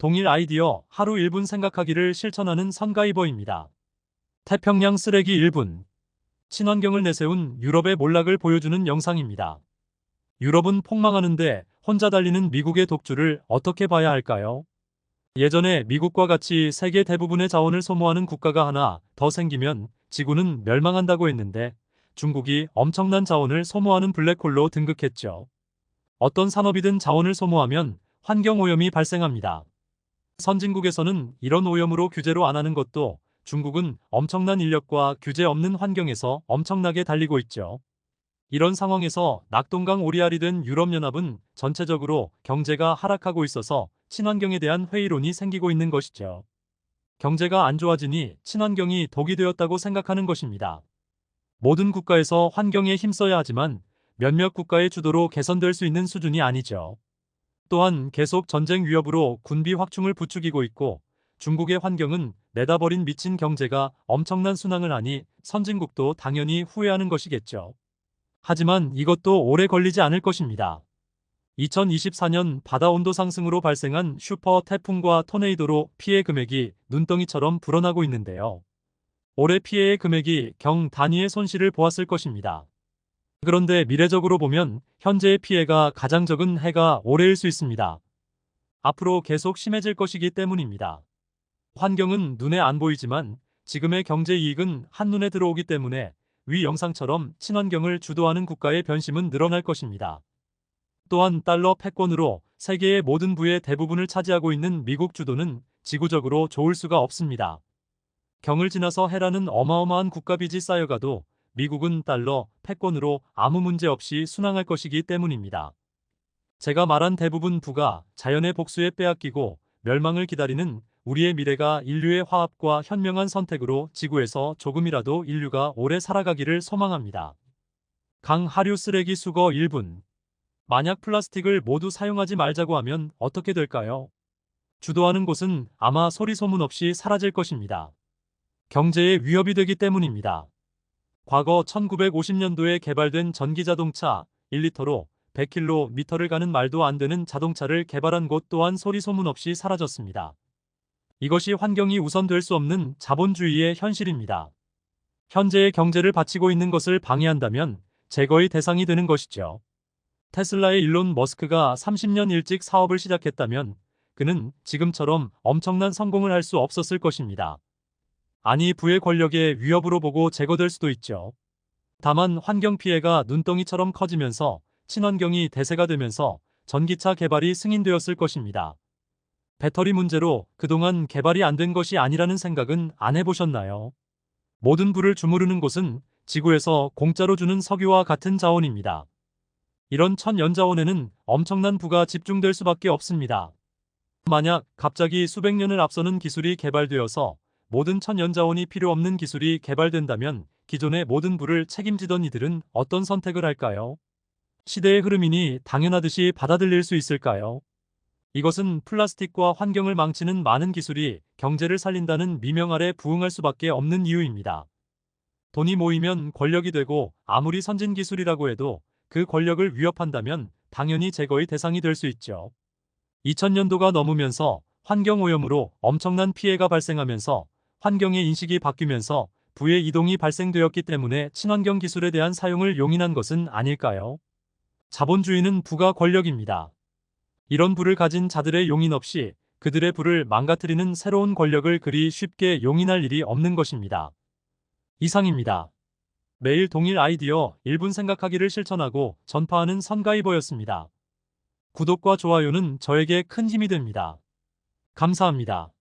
동일 아이디어 하루 1분 생각하기를 실천하는 선가이버입니다. 태평양 쓰레기 1분. 친환경을 내세운 유럽의 몰락을 보여주는 영상입니다. 유럽은 폭망하는데 혼자 달리는 미국의 독주를 어떻게 봐야 할까요? 예전에 미국과 같이 세계 대부분의 자원을 소모하는 국가가 하나 더 생기면 지구는 멸망한다고 했는데 중국이 엄청난 자원을 소모하는 블랙홀로 등극했죠. 어떤 산업이든 자원을 소모하면 환경오염이 발생합니다. 선진국에서는 이런 오염으로 규제로 안 하는 것도 중국은 엄청난 인력과 규제 없는 환경에서 엄청나게 달리고 있죠. 이런 상황에서 낙동강 오리알이 된 유럽연합은 전체적으로 경제가 하락하고 있어서 친환경에 대한 회의론이 생기고 있는 것이죠. 경제가 안 좋아지니 친환경이 독이 되었다고 생각하는 것입니다. 모든 국가에서 환경에 힘써야 하지만 몇몇 국가의 주도로 개선될 수 있는 수준이 아니죠. 또한 계속 전쟁 위협으로 군비 확충을 부추기고 있고 중국의 환경은 내다버린 미친 경제가 엄청난 순항을 하니 선진국도 당연히 후회하는 것이겠죠. 하지만 이것도 오래 걸리지 않을 것입니다. 2024년 바다 온도 상승으로 발생한 슈퍼 태풍과 토네이도로 피해 금액이 눈덩이처럼 불어나고 있는데요. 올해 피해의 금액이 경 단위의 손실을 보았을 것입니다. 그런데 미래적으로 보면 현재의 피해가 가장 적은 해가 올해일 수 있습니다. 앞으로 계속 심해질 것이기 때문입니다. 환경은 눈에 안 보이지만 지금의 경제 이익은 한눈에 들어오기 때문에 위 영상처럼 친환경을 주도하는 국가의 변심은 늘어날 것입니다. 또한 달러 패권으로 세계의 모든 부의 대부분을 차지하고 있는 미국 주도는 지구적으로 좋을 수가 없습니다. 경을 지나서 해라는 어마어마한 국가빚이 쌓여가도 미국은 달러 패권으로 아무 문제 없이 순항할 것이기 때문입니다. 제가 말한 대부분 부가 자연의 복수에 빼앗기고 멸망을 기다리는 우리의 미래가 인류의 화합과 현명한 선택으로 지구에서 조금이라도 인류가 오래 살아가기를 소망합니다. 강하류 쓰레기 수거 1분. 만약 플라스틱을 모두 사용하지 말자고 하면 어떻게 될까요? 주도하는 곳은 아마 소리 소문 없이 사라질 것입니다. 경제에 위협이 되기 때문입니다. 과거 1950년도에 개발된 전기자동차 1리터로 100km를 가는 말도 안 되는 자동차를 개발한 곳 또한 소리 소문 없이 사라졌습니다. 이것이 환경이 우선될 수 없는 자본주의의 현실입니다. 현재의 경제를 바치고 있는 것을 방해한다면 제거의 대상이 되는 것이죠. 테슬라의 일론 머스크가 30년 일찍 사업을 시작했다면 그는 지금처럼 엄청난 성공을 할 수 없었을 것입니다. 아니 부의 권력의 위협으로 보고 제거될 수도 있죠. 다만 환경 피해가 눈덩이처럼 커지면서 친환경이 대세가 되면서 전기차 개발이 승인되었을 것입니다. 배터리 문제로 그동안 개발이 안 된 것이 아니라는 생각은 안 해보셨나요? 모든 불을 주무르는 곳은 지구에서 공짜로 주는 석유와 같은 자원입니다. 이런 천연자원에는 엄청난 부가 집중될 수밖에 없습니다. 만약 갑자기 수백 년을 앞서는 기술이 개발되어서 모든 천연자원이 필요 없는 기술이 개발된다면 기존의 모든 부를 책임지던 이들은 어떤 선택을 할까요? 시대의 흐름이니 당연하듯이 받아들일 수 있을까요? 이것은 플라스틱과 환경을 망치는 많은 기술이 경제를 살린다는 미명 아래 부응할 수밖에 없는 이유입니다. 돈이 모이면 권력이 되고 아무리 선진 기술이라고 해도 그 권력을 위협한다면 당연히 제거의 대상이 될 수 있죠. 2000년도가 넘으면서 환경오염으로 엄청난 피해가 발생하면서 환경의 인식이 바뀌면서 부의 이동이 발생되었기 때문에 친환경 기술에 대한 사용을 용인한 것은 아닐까요? 자본주의는 부가 권력입니다. 이런 부를 가진 자들의 용인 없이 그들의 부를 망가뜨리는 새로운 권력을 그리 쉽게 용인할 일이 없는 것입니다. 이상입니다. 매일 동일 아이디어 1분 생각하기를 실천하고 전파하는 선가이버였습니다. 구독과 좋아요는 저에게 큰 힘이 됩니다. 감사합니다.